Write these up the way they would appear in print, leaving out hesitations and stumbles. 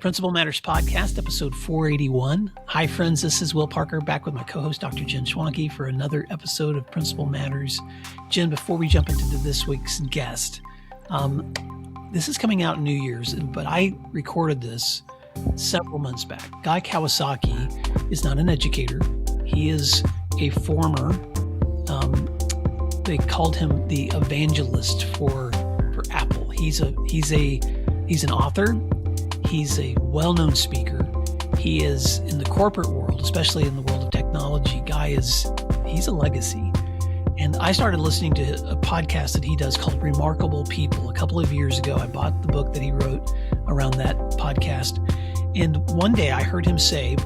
Principal Matters Podcast, episode 481. Hi, friends. This is Will Parker back with my co-host, Dr. Jen Schwanke, for another episode of Principal Matters. Jen, before we jump into this week's guest, this is coming out New Year's, but I recorded this several months back. Guy Kawasaki is not an educator. He is a former, they called him the evangelist for Apple. He's an author. He's a well-known speaker. He is in the corporate world, especially in the world of technology. He's a legacy. And I started listening to a podcast that he does called Remarkable People. A couple of years ago, I bought the book that he wrote around that podcast. And one day I heard him say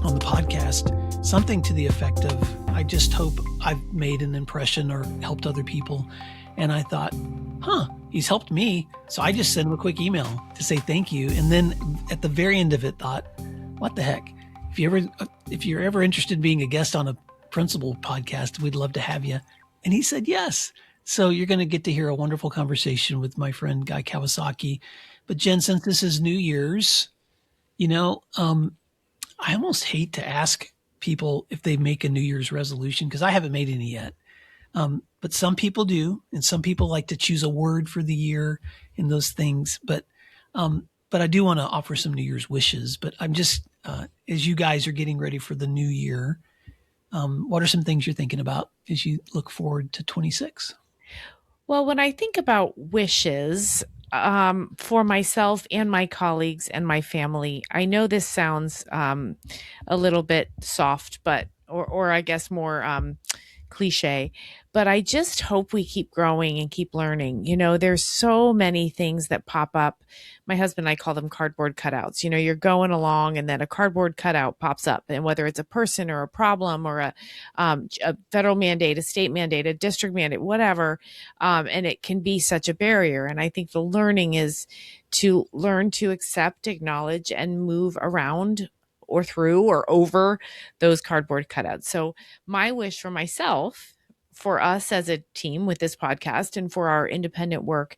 on the podcast something to the effect of, I just hope I've made an impression or helped other people. And I thought, he's helped me. So I just sent him a quick email to say thank you. And then at the very end of it, thought, what the heck? If you're ever interested in being a guest on a Principal podcast, we'd love to have you. And he said yes. So you're going to get to hear a wonderful conversation with my friend Guy Kawasaki. But Jen, since this is New Year's, I almost hate to ask people if they make a New Year's resolution because I haven't made any yet. But some people do, and some people like to choose a word for the year and those things. But I do want to offer some New Year's wishes. But I'm just, as you guys are getting ready for the new year, what are some things you're thinking about as you look forward to 26? Well, when I think about wishes for myself and my colleagues and my family, I know this sounds a little bit soft, or I guess more cliche, but I just hope we keep growing and keep learning. There's so many things that pop up. My husband and I call them cardboard cutouts. You're going along and then a cardboard cutout pops up, and whether it's a person or a problem or a federal mandate, a state mandate, a district mandate, whatever, and it can be such a barrier. And I think the learning is to learn to accept, acknowledge, and move around or through or over those cardboard cutouts. So my wish for myself, for us as a team with this podcast and for our independent work,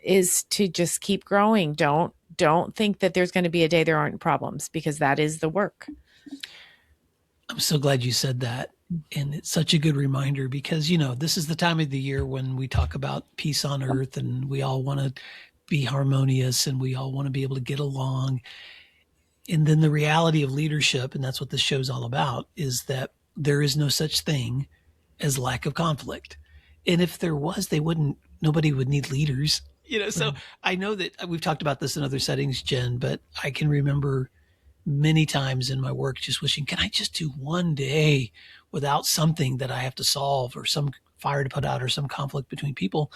is to just keep growing. Don't think that there's going to be a day there aren't problems, because that is the work. I'm so glad you said that. And it's such a good reminder because, this is the time of the year when we talk about peace on earth and we all want to be harmonious and we all want to be able to get along. And then the reality of leadership, and that's what this show's all about, is that there is no such thing as lack of conflict. And if there was, nobody would need leaders. So I know that we've talked about this in other settings, Jen, but I can remember many times in my work just wishing, can I just do one day without something that I have to solve or some fire to put out or some conflict between people?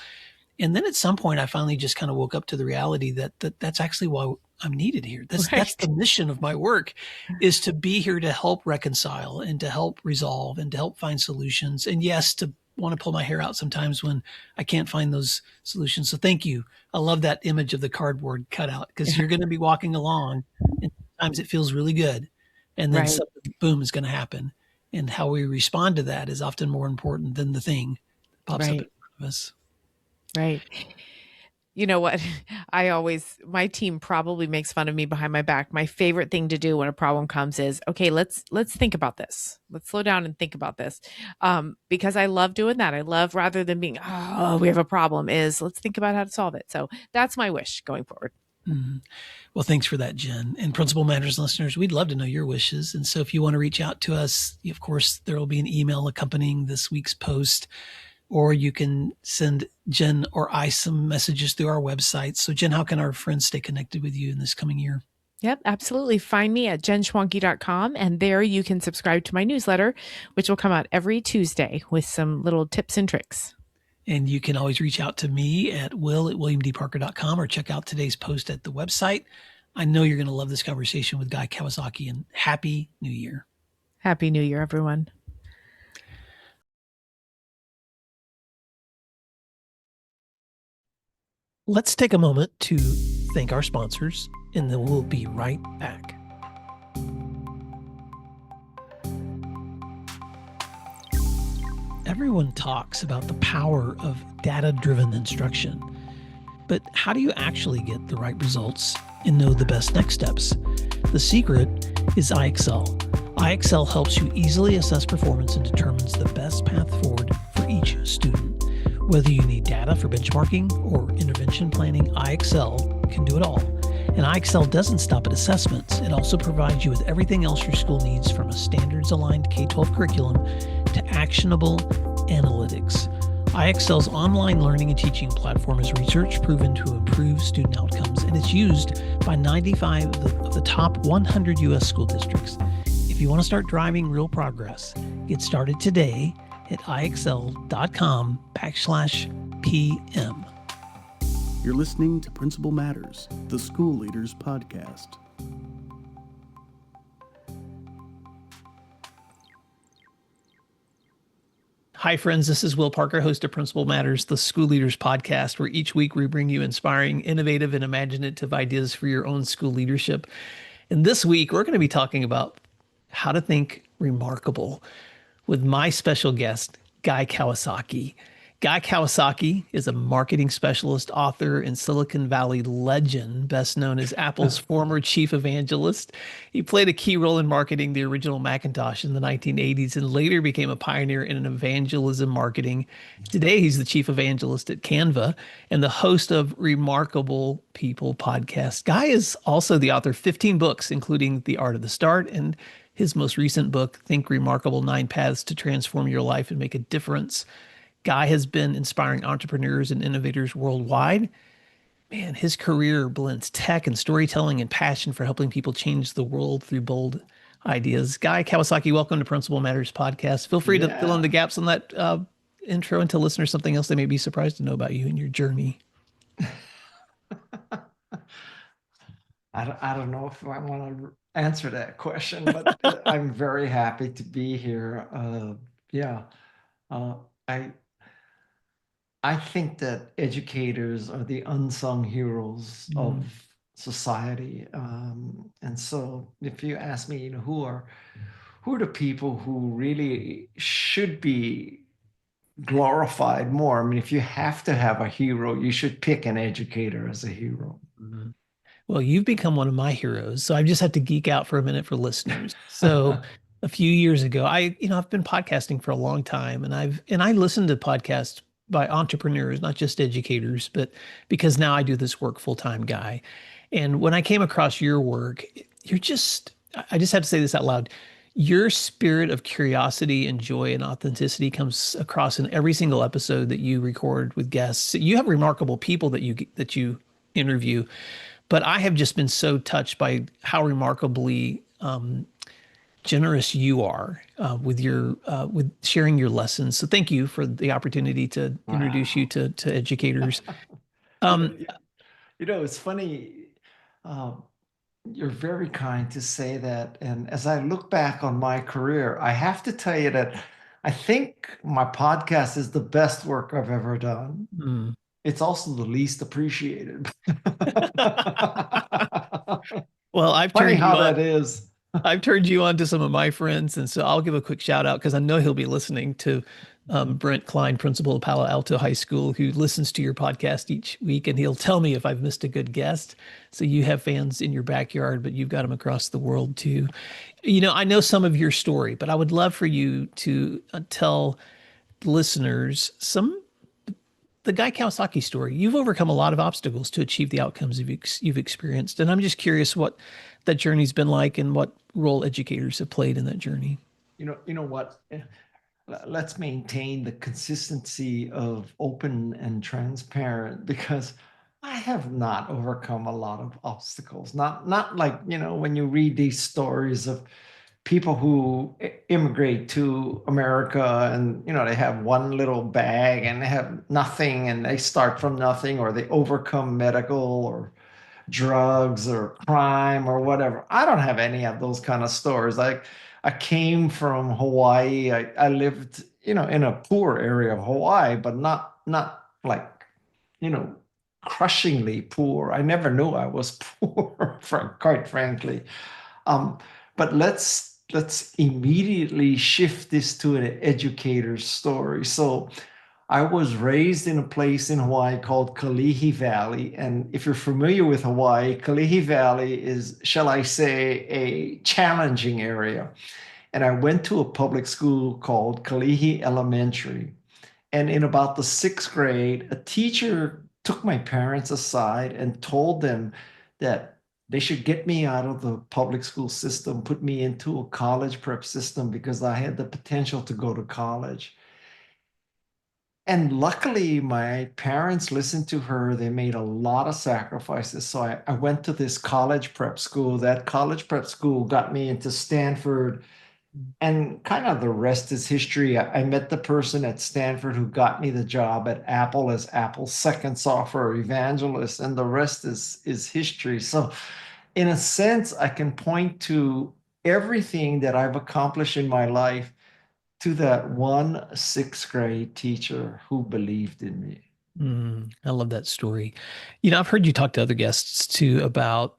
And then at some point, I finally just kind of woke up to the reality that that's actually why I'm needed here. That's the mission of my work, is to be here to help reconcile and to help resolve and to help find solutions. And yes, to want to pull my hair out sometimes when I can't find those solutions. So thank you. I love that image of the cardboard cutout, because you're going to be walking along and sometimes it feels really good. And then something, boom, is going to happen. And how we respond to that is often more important than the thing that pops up in front of us. Right. You know what? My team probably makes fun of me behind my back. My favorite thing to do when a problem comes is, okay, let's think about this. Let's slow down and think about this. Because I love doing that. I love, rather than being, we have a problem, is let's think about how to solve it. So that's my wish going forward. Mm-hmm. Well, thanks for that, Jen. And Principal Matters listeners, we'd love to know your wishes. And so if you want to reach out to us, of course, there will be an email accompanying this week's post, or you can send Jen or I some messages through our website. So Jen, how can our friends stay connected with you in this coming year? Yep, absolutely. Find me at jenschwanke.com, and there you can subscribe to my newsletter, which will come out every Tuesday with some little tips and tricks. And you can always reach out to me at will@williamdparker.com or check out today's post at the website. I know you're going to love this conversation with Guy Kawasaki, and Happy New Year. Happy New Year, everyone. Let's take a moment to thank our sponsors, and then we'll be right back. Everyone talks about the power of data-driven instruction, but how do you actually get the right results and know the best next steps. The secret is iExcel. iExcel helps you easily assess performance and determines the best path forward for each student. Whether you need data for benchmarking or intervention planning, iExcel can do it all. And iExcel doesn't stop at assessments. It also provides you with everything else your school needs, from a standards-aligned K-12 curriculum to actionable analytics. iExcel's online learning and teaching platform is research proven to improve student outcomes, and it's used by 95 of the top 100 U.S. school districts. If you want to start driving real progress, get started today at iExcel.com/PM. You're listening to Principal Matters, the School Leaders Podcast. Hi, friends. This is Will Parker, host of Principal Matters, the School Leaders Podcast, where each week we bring you inspiring, innovative, and imaginative ideas for your own school leadership. And this week, we're going to be talking about how to think remarkable with my special guest, Guy Kawasaki. Guy Kawasaki is a marketing specialist, author, and Silicon Valley legend, best known as Apple's former chief evangelist. He played a key role in marketing the original Macintosh in the 1980s and later became a pioneer in evangelism marketing. Today, he's the chief evangelist at Canva and the host of Remarkable People podcast. Guy is also the author of 15 books, including The Art of the Start and his most recent book, Think Remarkable: 9 Paths to Transform Your Life and Make a Difference. Guy has been inspiring entrepreneurs and innovators worldwide. Man, his career blends tech and storytelling and passion for helping people change the world through bold ideas. Guy Kawasaki, welcome to Principal Matters Podcast. Feel free to fill in the gaps on that intro and tell listeners something else they may be surprised to know about you and your journey. I don't know if I want to answer that question, but I'm very happy to be here. I think that educators are the unsung heroes of society, and so if you ask me, who are the people who really should be glorified more? I mean, if you have to have a hero, you should pick an educator as a hero. Mm-hmm. Well, you've become one of my heroes, so I just have to geek out for a minute for listeners. So a few years ago, I've been podcasting for a long time, and I listened to podcasts by entrepreneurs, not just educators, but because now I do this work full-time, Guy. And when I came across your work, I just have to say this out loud. Your spirit of curiosity and joy and authenticity comes across in every single episode that you record with guests. You have remarkable people that you interview, but I have just been so touched by how remarkably generous you are with sharing your lessons. So thank you for the opportunity to introduce you to educators. It's funny. You're very kind to say that. And as I look back on my career, I have to tell you that I think my podcast is the best work I've ever done. Mm. It's also the least appreciated. Well, I've funny turned how you on. That is. I've turned you on to some of my friends, and so I'll give a quick shout out because I know he'll be listening to Brent Klein, principal of Palo Alto High School, who listens to your podcast each week, and he'll tell me if I've missed a good guest. So you have fans in your backyard, but you've got them across the world too. I know some of your story, but I would love for you to tell listeners the Guy Kawasaki story. You've overcome a lot of obstacles to achieve the outcomes you've experienced. And I'm just curious what that journey's been like and what role educators have played in that journey. You know what? Let's maintain the consistency of open and transparent, because I have not overcome a lot of obstacles. Not like, when you read these stories of people who immigrate to America and, they have one little bag and they have nothing and they start from nothing, or they overcome medical or drugs or crime or whatever. I don't have any of those kind of stories. I came from Hawaii. I lived, in a poor area of Hawaii, but not like, crushingly poor. I never knew I was poor, quite frankly. But let's immediately shift this to an educator's story. So I was raised in a place in Hawaii called Kalihi Valley. And if you're familiar with Hawaii, Kalihi Valley is, shall I say, a challenging area. And I went to a public school called Kalihi Elementary. And in about the sixth grade, a teacher took my parents aside and told them that they should get me out of the public school system, put me into a college prep system because I had the potential to go to college. And luckily, my parents listened to her. They made a lot of sacrifices. So I went to this college prep school. That college prep school got me into Stanford. And kind of the rest is history. I met the person at Stanford who got me the job at Apple as Apple's second software evangelist, and the rest is history. So, in a sense, I can point to everything that I've accomplished in my life to that one sixth grade teacher who believed in me. I love that story. I've heard you talk to other guests too about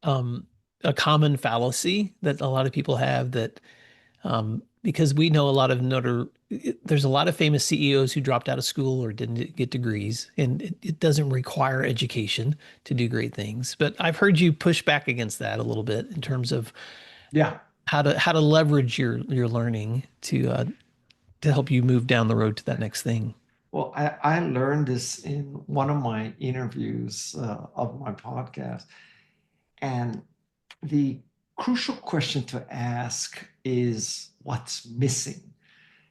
a common fallacy that a lot of people have that because we know a lot of there's a lot of famous CEOs who dropped out of school or didn't get degrees, and it doesn't require education to do great things. But I've heard you push back against that a little bit in terms of how to leverage your learning to help you move down the road to that next thing. Well, I learned this in one of my interviews of my podcast. And the crucial question to ask is what's missing.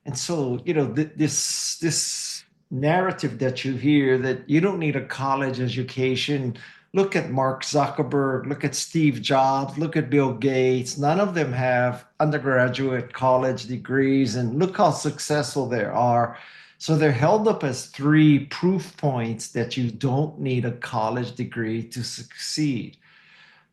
And so, this narrative that you hear that you don't need a college education. Look at Mark Zuckerberg, look at Steve Jobs, look at Bill Gates. None of them have undergraduate college degrees, and look how successful they are. So they're held up as three proof points that you don't need a college degree to succeed.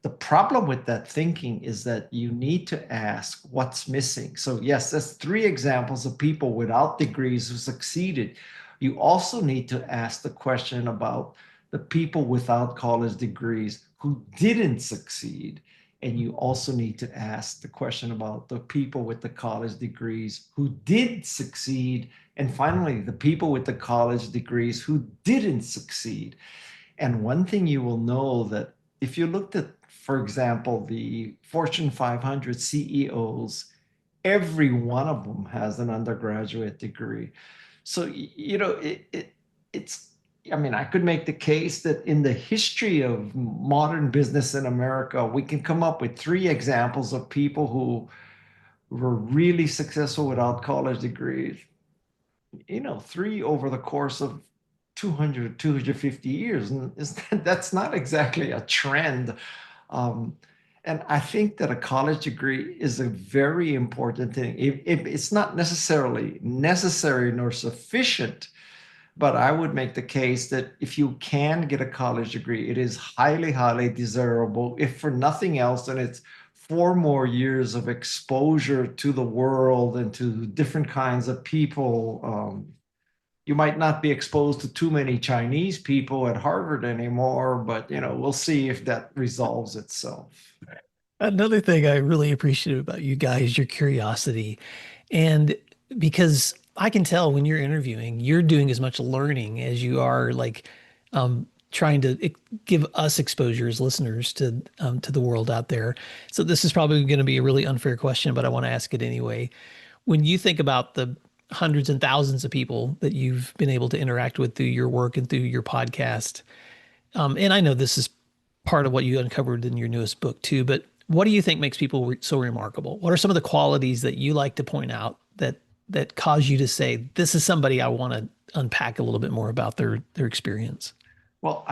The problem with that thinking is that you need to ask what's missing. So yes, that's three examples of people without degrees who succeeded. You also need to ask the question about the people without college degrees who didn't succeed. And you also need to ask the question about the people with the college degrees who did succeed. And finally, the people with the college degrees who didn't succeed. And one thing you will know that if you looked at, for example, the Fortune 500 CEOs, every one of them has an undergraduate degree. So, I could make the case that in the history of modern business in America, we can come up with three examples of people who were really successful without college degrees. Three over the course of 200, 250 years. And that's not exactly a trend. And I think that a college degree is a very important thing. It's not necessarily necessary nor sufficient, but I would make the case that if you can get a college degree, it is highly, highly desirable. If for nothing else, then it's 4 more years of exposure to the world and to different kinds of people. You might not be exposed to too many Chinese people at Harvard anymore, but we'll see if that resolves itself. Another thing I really appreciate about you guys, your curiosity. And because I can tell when you're interviewing, you're doing as much learning as you are trying to give us exposure as listeners to the world out there. So this is probably going to be a really unfair question, but I want to ask it anyway. When you think about the hundreds and thousands of people that you've been able to interact with through your work and through your podcast, and I know this is part of what you uncovered in your newest book too, but what do you think makes people so remarkable? What are some of the qualities that you like to point out that cause you to say, this is somebody I want to unpack a little bit more about their experience? Well,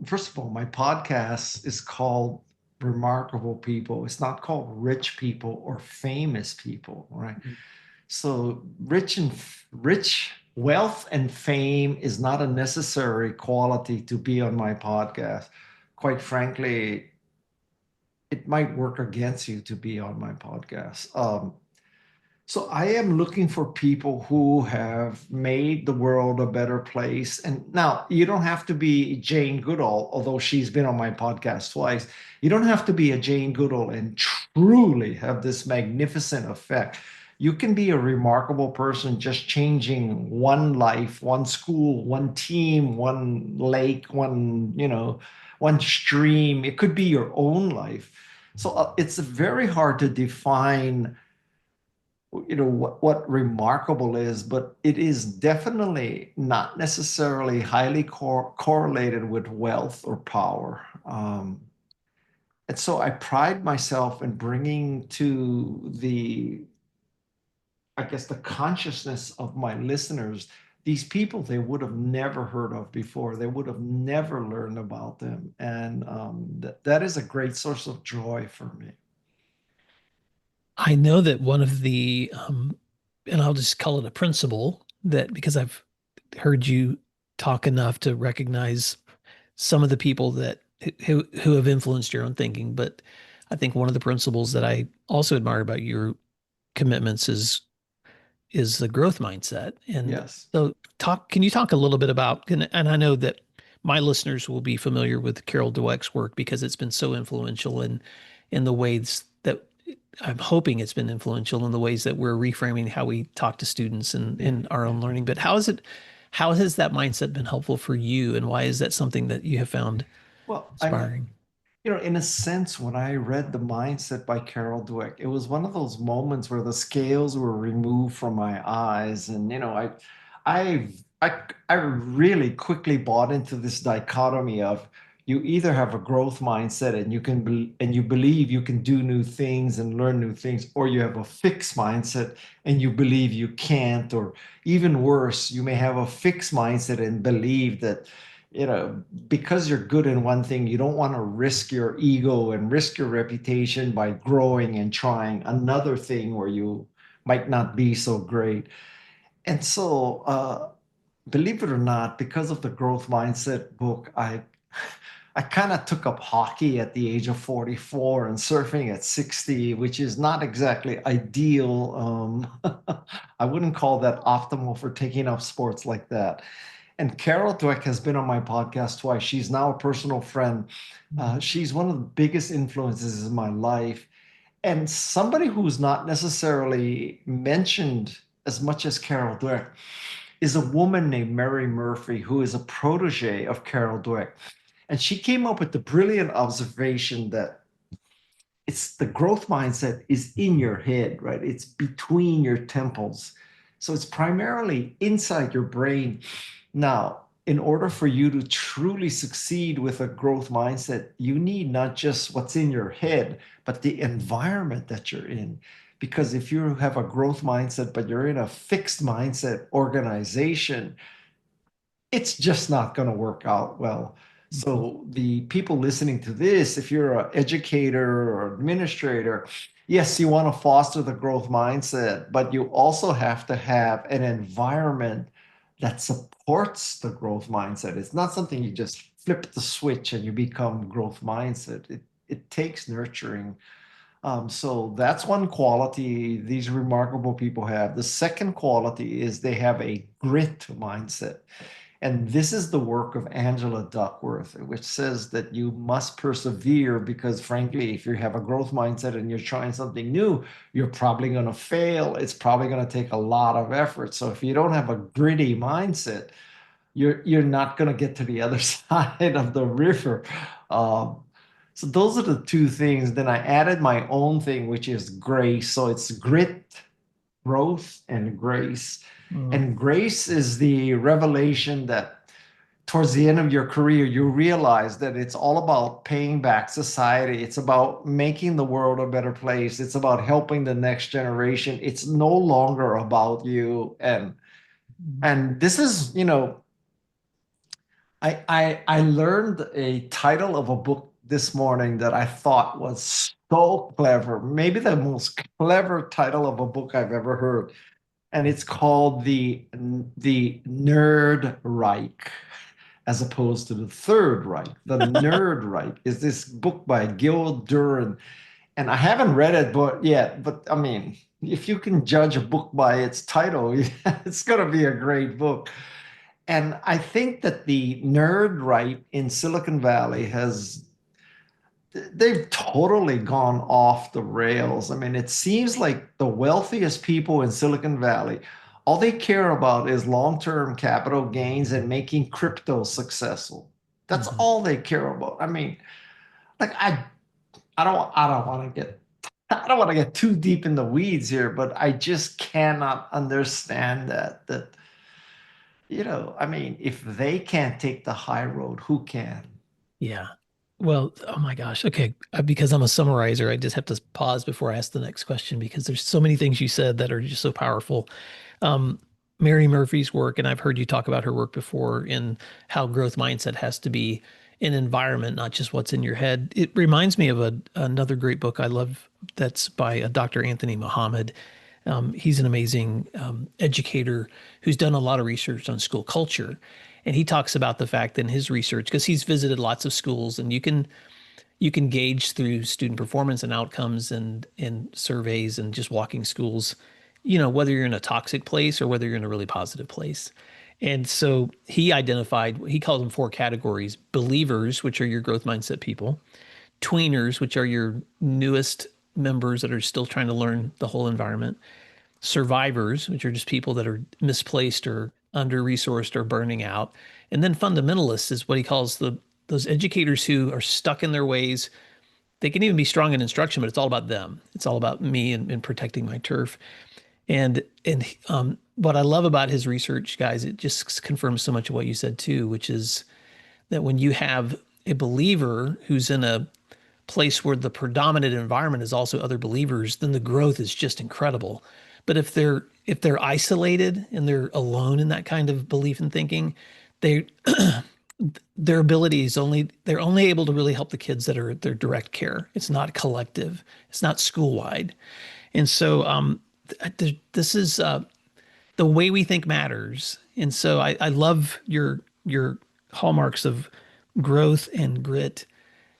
first of all, my podcast is called Remarkable People. It's not called Rich People or Famous People, right? Mm-hmm. So rich wealth and fame is not a necessary quality to be on my podcast. Quite frankly, it might work against you to be on my podcast. So I am looking for people who have made the world a better place. And now you don't have to be Jane Goodall, although she's been on my podcast twice. You don't have to be a Jane Goodall and truly have this magnificent effect. You can be a remarkable person just changing one life, one school, one team, one lake, one stream. It could be your own life. So it's very hard to define, what remarkable is, but it is definitely not necessarily highly correlated with wealth or power. And so I pride myself in bringing to I guess, the consciousness of my listeners, these people they would have never heard of before. They would have never learned about them. And that is a great source of joy for me. I know that one of the, and I'll just call it a principle, that because I've heard you talk enough to recognize some of the people that who have influenced your own thinking. But I think one of the principles that I also admire about your commitments is the growth mindset. And Yes. so can you talk a little bit about, and I know that my listeners will be familiar with Carol Dweck's work because it's been so influential in the ways that I'm hoping it's been influential in the ways that we're reframing how we talk to students and in our own learning. But how has that mindset been helpful for you, and why is that something that you have found Well, inspiring? in a sense, when I read The Mindset by Carol Dweck, it was one of those moments where the scales were removed from my eyes. And, I, I really quickly bought into this dichotomy of, you either have a growth mindset and and you believe you can do new things and learn new things, or you have a fixed mindset and you believe you can't, or even worse, you may have a fixed mindset and believe that, because you're good in one thing, you don't want to risk your ego and risk your reputation by growing and trying another thing where you might not be so great. And so, believe it or not, because of the growth mindset book, I kind of took up hockey at the age of 44 and surfing at 60, which is not exactly ideal. I wouldn't call that optimal for taking up sports like that. And Carol Dweck has been on my podcast twice. She's now a personal friend. She's one of the biggest influences in my life. And somebody who's not necessarily mentioned as much as Carol Dweck is a woman named Mary Murphy, who is a protege of Carol Dweck. And she came up with the brilliant observation that it's the growth mindset is in your head, right? It's between your temples. So it's primarily inside your brain. Now, in order for you to truly succeed with a growth mindset, you need not just what's in your head, but the environment that you're in. Because if you have a growth mindset, but you're in a fixed mindset organization, it's just not going to work out well. So the people listening to this, if you're an educator or administrator, yes, you want to foster the growth mindset, but you also have to have an environment that supports the growth mindset. It's not something you just flip the switch and you become growth mindset. It takes nurturing. So that's one quality these remarkable people have. The second quality is they have a grit mindset. And this is the work of Angela Duckworth, which says that you must persevere because, frankly, if you have a growth mindset and you're trying something new, you're probably going to fail. It's probably going to take a lot of effort. So if you don't have a gritty mindset, you're not going to get to the other side of the river. So those are the two things. Then I added my own thing, which is grace. So it's grit, growth, and grace. And grace is the revelation that towards the end of your career, you realize that it's all about paying back society. It's about making the world a better place. It's about helping the next generation. It's no longer about you. And this is, I learned a title of a book this morning that I thought was so clever, maybe the most clever title of a book I've ever heard. And it's called the Nerd Reich, as opposed to the Third Reich. The Nerd Reich is this book by Gil Duran, and I haven't read it yet. But I mean, if you can judge a book by its title, it's going to be a great book. And I think that the Nerd Reich in Silicon Valley has they've totally gone off the rails. I mean, it seems like the wealthiest people in Silicon Valley, all they care about is long-term capital gains and making crypto successful. That's all they care about. I mean, like I don't want to get too deep in the weeds here, but I just cannot understand that I mean, if they can't take the high road, who can? Yeah. Well, oh my gosh. Okay. Because I'm a summarizer, I just have to pause before I ask the next question because there's so many things you said that are just so powerful. Um, Mary Murphy's work, and I've heard you talk about her work before in how growth mindset has to be an environment, not just what's in your head. It reminds me of another great book I love that's by Dr. Anthony Muhammad. He's an amazing educator who's done a lot of research on school culture. And he talks about the fact that in his research, because he's visited lots of schools, and you can gauge through student performance and outcomes and surveys and just walking schools, whether you're in a toxic place or whether you're in a really positive place. And so he calls them four categories: believers, which are your growth mindset people; tweeners, which are your newest members that are still trying to learn the whole environment; survivors, which are just people that are misplaced or under resourced or burning out; and then fundamentalists is what he calls those educators who are stuck in their ways. They can even be strong in instruction, but it's all about them. It's all about me and protecting my turf. And what I love about his research, guys, it just confirms so much of what you said too, which is that when you have a believer who's in a place where the predominant environment is also other believers, then the growth is just incredible. But if they're isolated and they're alone in that kind of belief and thinking, they their ability is they're only able to really help the kids that are their direct care. It's not collective. It's not school wide. And so this is the way we think matters. And so I love your hallmarks of growth and grit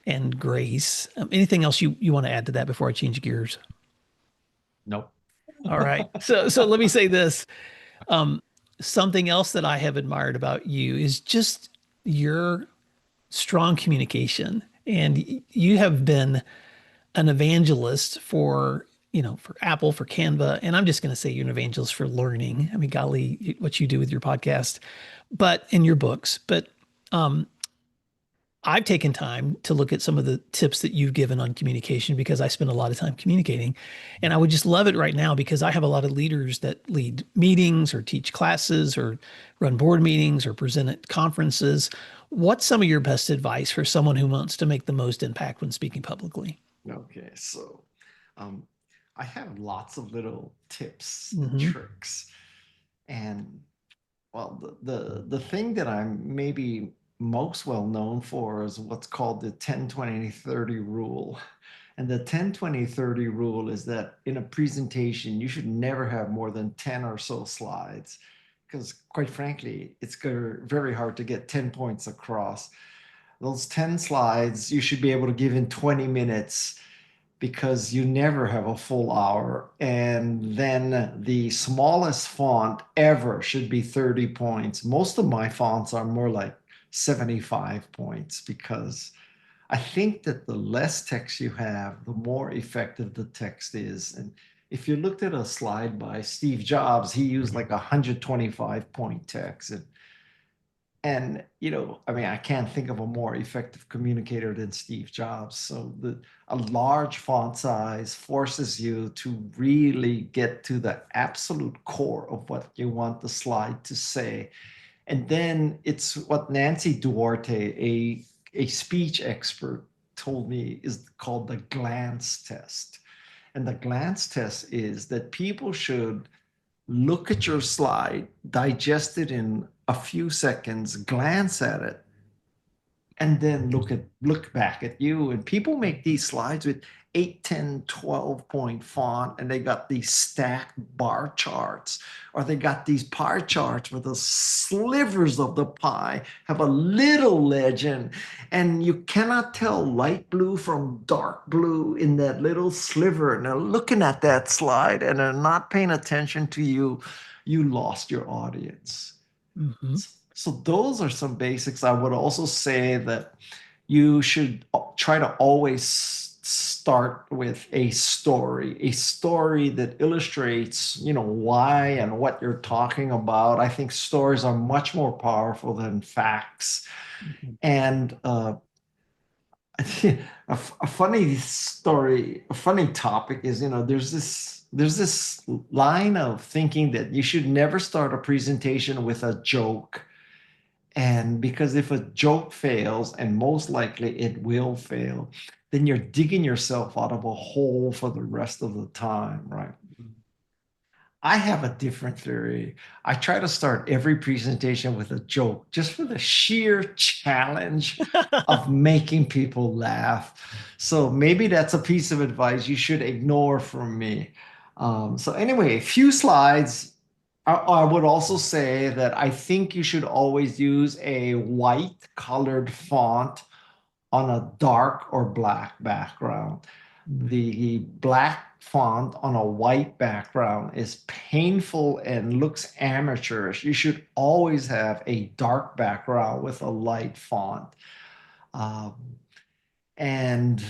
and grace. Anything else you want to add to that before I change gears? Nope. All right. So let me say this. Something else that I have admired about you is just your strong communication. And you have been an evangelist for Apple, for Canva. And I'm just going to say you're an evangelist for learning. I mean, golly, what you do with your podcast, but in your books. But I've taken time to look at some of the tips that you've given on communication because I spend a lot of time communicating. And I would just love it right now because I have a lot of leaders that lead meetings or teach classes or run board meetings or present at conferences. What's some of your best advice for someone who wants to make the most impact when speaking publicly? Okay, so I have lots of little tips and tricks. And well, the thing that I'm maybe most well known for is what's called the 10-20-30 rule. And the 10-20-30 rule is that in a presentation, you should never have more than 10 or so slides, because quite frankly, it's very hard to get 10 points across. Those 10 slides, you should be able to give in 20 minutes because you never have a full hour. And then the smallest font ever should be 30 points. Most of my fonts are more like 75 points because I think that the less text you have, the more effective the text is. And if you looked at a slide by Steve Jobs, he used like 125 point text. And I mean, I can't think of a more effective communicator than Steve Jobs. So a large font size forces you to really get to the absolute core of what you want the slide to say. And then it's what Nancy Duarte, a speech expert, told me is called the glance test. And the glance test is that people should look at your slide, digest it in a few seconds, glance at it, and then look back at you. And people make these slides with 8, 10, 12 point font, and they got these stacked bar charts, or they got these pie charts where the slivers of the pie have a little legend, and you cannot tell light blue from dark blue in that little sliver. And they're looking at that slide and they're not paying attention to you. You lost your audience. So those are some basics. I would also say that you should try to always start with a story that illustrates, why and what you're talking about. I think stories are much more powerful than facts. And a funny story, a funny topic is, there's this line of thinking that you should never start a presentation with a joke. And because if a joke fails, and most likely it will fail, then you're digging yourself out of a hole for the rest of the time, right? I have a different theory. I try to start every presentation with a joke just for the sheer challenge of making people laugh. So maybe that's a piece of advice you should ignore from me. So anyway, a few slides. I would also say that I think you should always use a white colored font on a dark or black background. The black font on a white background is painful and looks amateurish. You should always have a dark background with a light font. And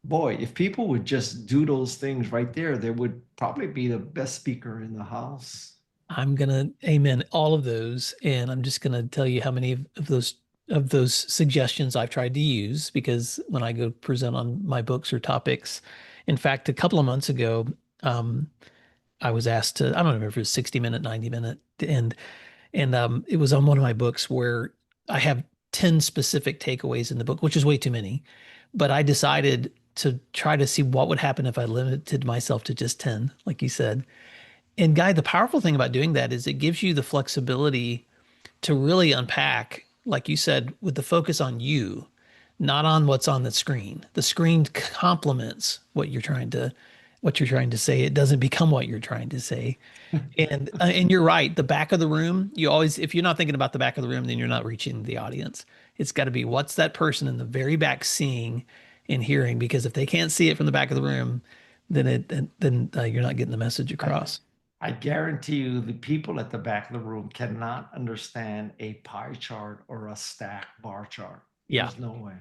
boy, if people would just do those things right there, they would probably be the best speaker in the house. I'm going to amen all of those. And I'm just going to tell you how many of those suggestions I've tried to use, because when I go present on my books or topics, in fact, a couple of months ago, I was asked to, I don't remember if it was 60-minute, 90-minute, and it was on one of my books where I have 10 specific takeaways in the book, which is way too many. But I decided to try to see what would happen if I limited myself to just 10, like you said. And Guy, the powerful thing about doing that is it gives you the flexibility to really unpack, like you said, with the focus on you, not on what's on the screen. The screen complements what you're trying to say. It doesn't become what you're trying to say. And you're right. The back of the room, if you're not thinking about the back of the room, then you're not reaching the audience. It's got to be what's that person in the very back seeing and hearing, because if they can't see it from the back of the room, then you're not getting the message across. I guarantee you the people at the back of the room cannot understand a pie chart or a stack bar chart. Yeah. There's no way.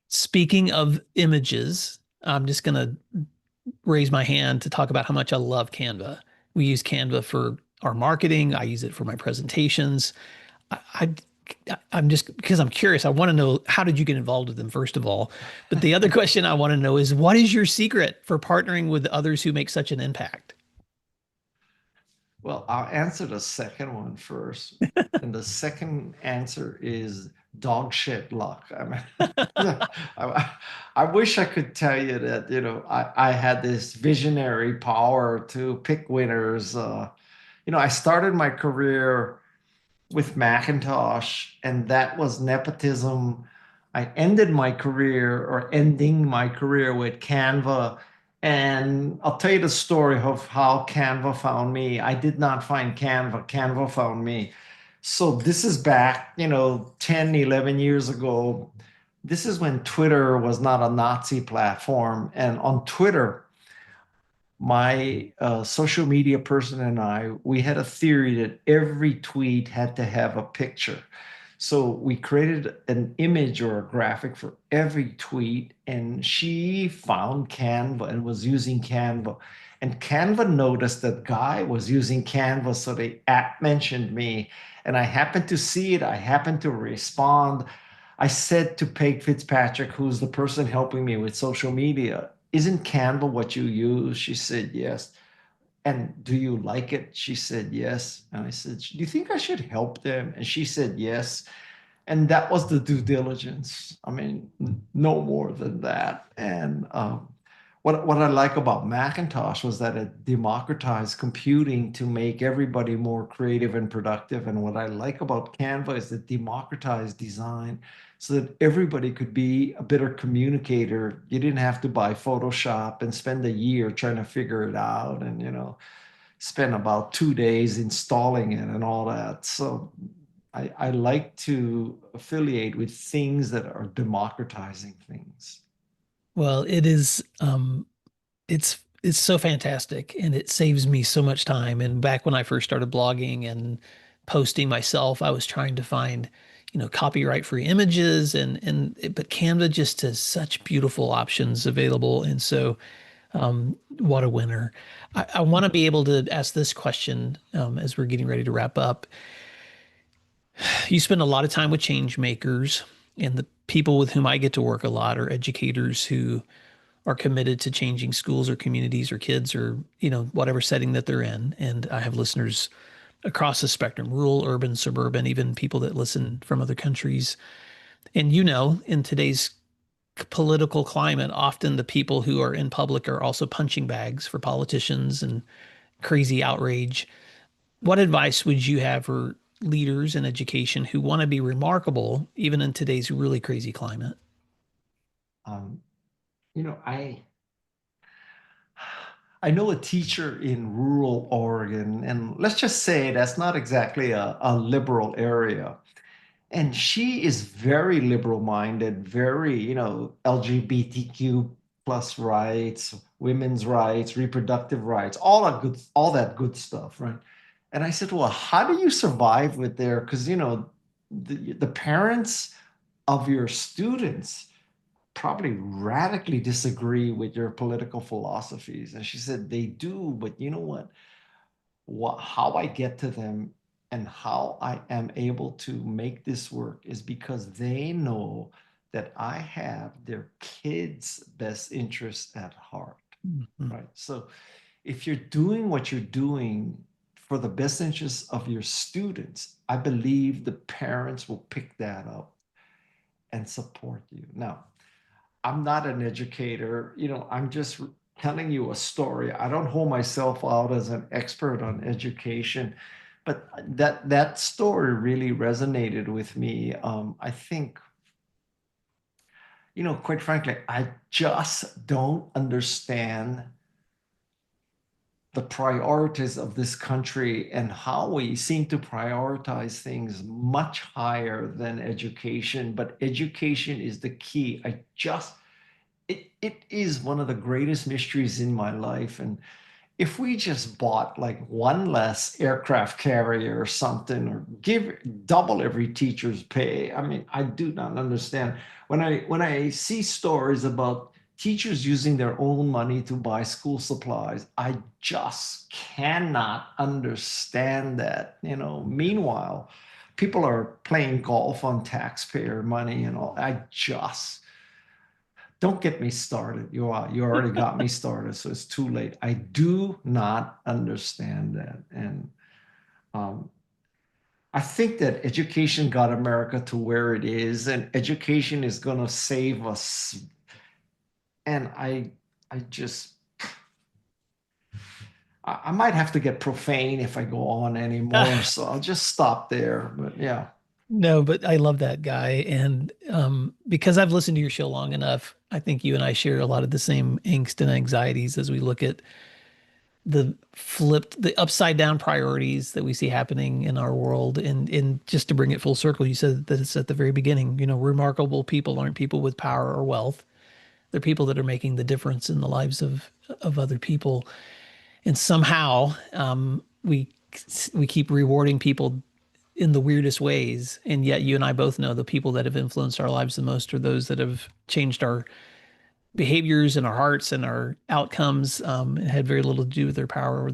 Speaking of images, I'm just going to raise my hand to talk about how much I love Canva. We use Canva for our marketing. I use it for my presentations. I'm just, because I'm curious, I want to know, how did you get involved with them, first of all? But the other question I want to know is, what is your secret for partnering with others who make such an impact? Well, I'll answer the second one first. And the second answer is dog shit luck. I mean, I wish I could tell you that, I had this visionary power to pick winners. I started my career with Macintosh, and that was nepotism. I ended my career, or ending my career, with Canva. And I'll tell you the story of how Canva found me. I did not find Canva. Canva found me. So this is back, 10, 11 years ago. This is when Twitter was not a Nazi platform. And on Twitter, my social media person and we had a theory that every tweet had to have a picture. So we created an image or a graphic for every tweet, and she found Canva and was using Canva. And Canva noticed that Guy was using Canva, so they mentioned me. And I happened to see it. I happened to respond. I said to Peg Fitzpatrick, who's the person helping me with social media, "Isn't Canva what you use?" She said, "Yes." "And do you like it?" She said, "Yes." And I said, "Do you think I should help them?" And she said, "Yes." And that was the due diligence. I mean, no more than that. And what I like about Macintosh was that it democratized computing to make everybody more creative and productive. And what I like about Canva is it democratized design so that everybody could be a better communicator. You didn't have to buy Photoshop and spend a year trying to figure it out, and spend about 2 days installing it and all that. So I like to affiliate with things that are democratizing things. Well, it's so fantastic, and it saves me so much time. And back when I first started blogging and posting myself, I was trying to find, copyright free images but Canva just has such beautiful options available. And so what a winner. I want to be able to ask this question as we're getting ready to wrap up. You spend a lot of time with change makers, and the people with whom I get to work a lot are educators who are committed to changing schools or communities or kids or, whatever setting that they're in. And I have listeners across the spectrum, rural, urban, suburban, even people that listen from other countries. And in today's political climate, often the people who are in public are also punching bags for politicians and crazy outrage. What advice would you have for leaders in education who want to be remarkable, even in today's really crazy climate? Um, I know a teacher in rural Oregon, and let's just say that's not exactly a liberal area. And she is very liberal minded, very, LGBTQ plus rights, women's rights, reproductive rights, all that good stuff, right? And I said, well, how do you survive with their, because, the parents of your students probably radically disagree with your political philosophies. And she said, they do, but you know what, how I get to them and how I am able to make this work is because they know that I have their kids' best interests at heart, Mhm. right? So if you're doing what you're doing for the best interests of your students, I believe the parents will pick that up and support you. Now, I'm not an educator, I'm just telling you a story. I don't hold myself out as an expert on education, but that story really resonated with me. I think, quite frankly, I just don't understand the priorities of this country and how we seem to prioritize things much higher than education. But education is the key. It is one of the greatest mysteries in my life. And if we just bought like one less aircraft carrier or something, or give double every teacher's pay, I mean, I do not understand. When I see stories about teachers using their own money to buy school supplies, I just cannot understand that. Meanwhile, people are playing golf on taxpayer money and all. I just don't get me started. You already got me started, so it's too late. I do not understand that. And um, I think that education got America to where it is, and education is going to save us. And I just, I might have to get profane if I go on anymore. So I'll just stop there. But yeah. No, but I love that guy. And because I've listened to your show long enough, I think you and I share a lot of the same angst and anxieties as we look at the upside down priorities that we see happening in our world. And just to bring it full circle, you said that it's at the very beginning, remarkable people aren't people with power or wealth. They're people that are making the difference in the lives of other people. And somehow we keep rewarding people in the weirdest ways. And yet you and I both know the people that have influenced our lives the most are those that have changed our behaviors and our hearts and our outcomes, and had very little to do with their power or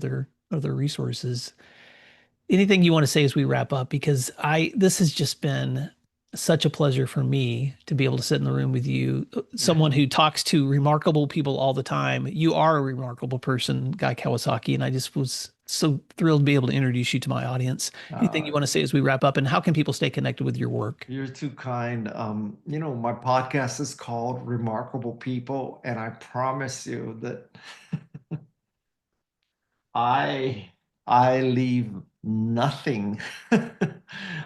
their resources. Anything you want to say as we wrap up? Because this has just been such a pleasure for me to be able to sit in the room with you, someone who talks to remarkable people all the time. You are a remarkable person, Guy Kawasaki, and I just was so thrilled to be able to introduce you to my audience. Anything you want to say as we wrap up, and how can people stay connected with your work? You're too kind. My podcast is called Remarkable People, and I promise you that I I leave nothing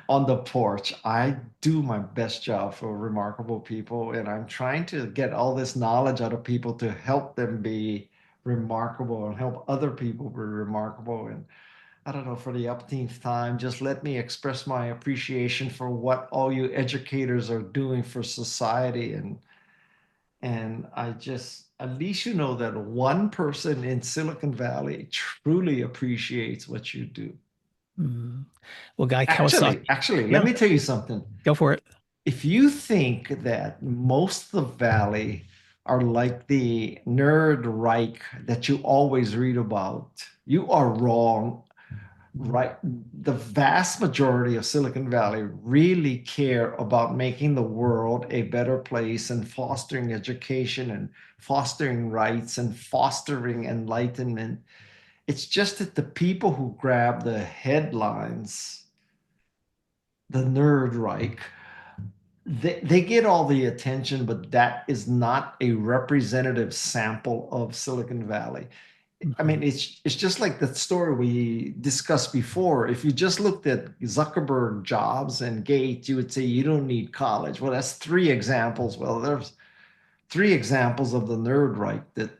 on the porch. I do my best job for remarkable people, and I'm trying to get all this knowledge out of people to help them be remarkable and help other people be remarkable. And I don't know, for the upteenth time, just let me express my appreciation for what all you educators are doing for society. And I just, at least you know that one person in Silicon Valley truly appreciates what you do. Mm. Well, Guy Actually, Kawasaki. actually, Yeah, let me tell you something. go for it. If you think that most of the Valley are like the nerd Reich that you always read about, you are wrong. Right. The vast majority of Silicon Valley really care about making the world a better place and fostering education and fostering rights and fostering enlightenment. It's just that the people who grab the headlines, the nerd Reich, they get all the attention, but that is not a representative sample of Silicon Valley. I mean, it's just like the story we discussed before. If you just looked at Zuckerberg, Jobs, and Gates, you would say you don't need college. Well, that's three examples. Well, there's three examples of the nerd right that,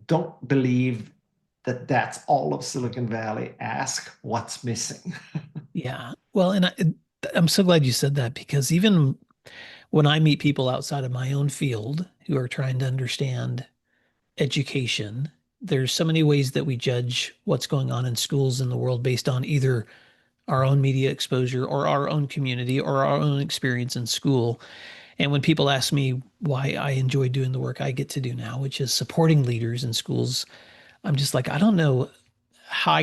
don't believe that that's all of Silicon Valley. Ask what's missing. Yeah. Well, and I'm so glad you said that, because even when I meet people outside of my own field who are trying to understand education, there's so many ways that we judge what's going on in schools in the world based on either our own media exposure or our own community or our own experience in school. And when people ask me why I enjoy doing the work I get to do now, which is supporting leaders in schools, I'm just like, I don't know how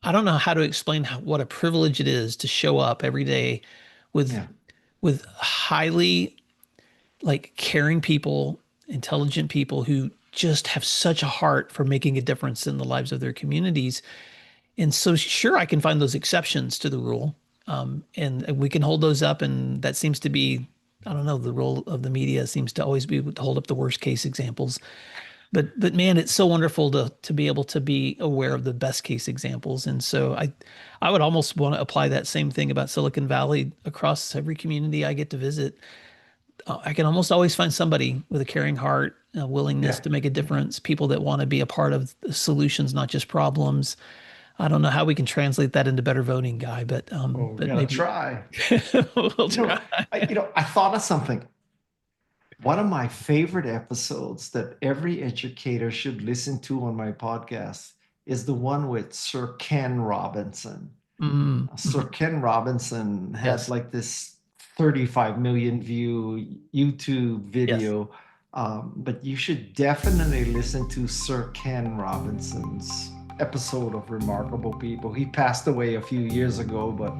I don't know how to explain what a privilege it is to show up every day with Yeah. with highly like caring people, intelligent people who just have such a heart for making a difference in the lives of their communities. And so, sure, I can find those exceptions to the rule, and we can hold those up. And that seems to be, I don't know, the role of the media seems to always be to hold up the worst case examples. But man, it's so wonderful to be able to be aware of the best case examples. And so I would almost want to apply that same thing about Silicon Valley across every community I get to visit. I can almost always find somebody with a caring heart, a willingness Yeah. to make a difference, people that want to be a part of the solutions, not just problems. I don't know how we can translate that into better voting, Guy, Oh, we but gotta maybe try. we'll You know, try. I thought of something. One of my favorite episodes that every educator should listen to on my podcast is the one with Sir Ken Robinson. Mm, Sir Ken Robinson had yes, like this 35 million view YouTube yes. video, but you should definitely listen to Sir Ken Robinson's episode of Remarkable People. He passed away a few years ago, but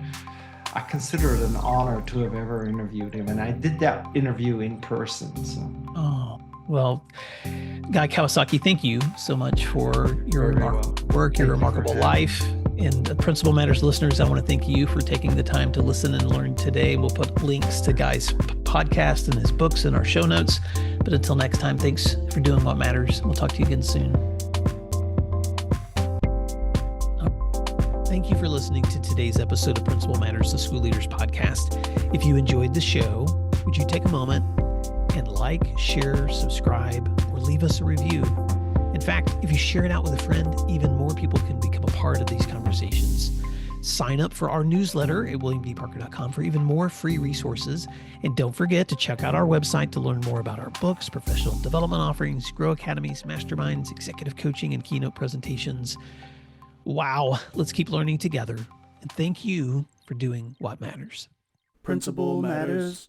I consider it an honor to have ever interviewed him. And I did that interview in person. So Oh, well, Guy Kawasaki, thank you so much for your very well. remarkable work, your Thank you for remarkable having life. And the Principal Matters listeners, I want to thank you for taking the time to listen and learn today. We'll put links to Guy's podcast and his books in our show notes. But until next time, thanks for doing what matters. We'll talk to you again soon. Thank you for listening to today's episode of Principal Matters, the School Leaders Podcast. If you enjoyed the show, would you take a moment and like, share, subscribe, or leave us a review? In fact, if you share it out with a friend, even more people can become a part of these conversations. Sign up for our newsletter at williamdparker.com for even more free resources. And don't forget to check out our website to learn more about our books, professional development offerings, Grow Academies, masterminds, executive coaching, and keynote presentations. Wow, let's keep learning together. And thank you for doing what matters. Principal Matters.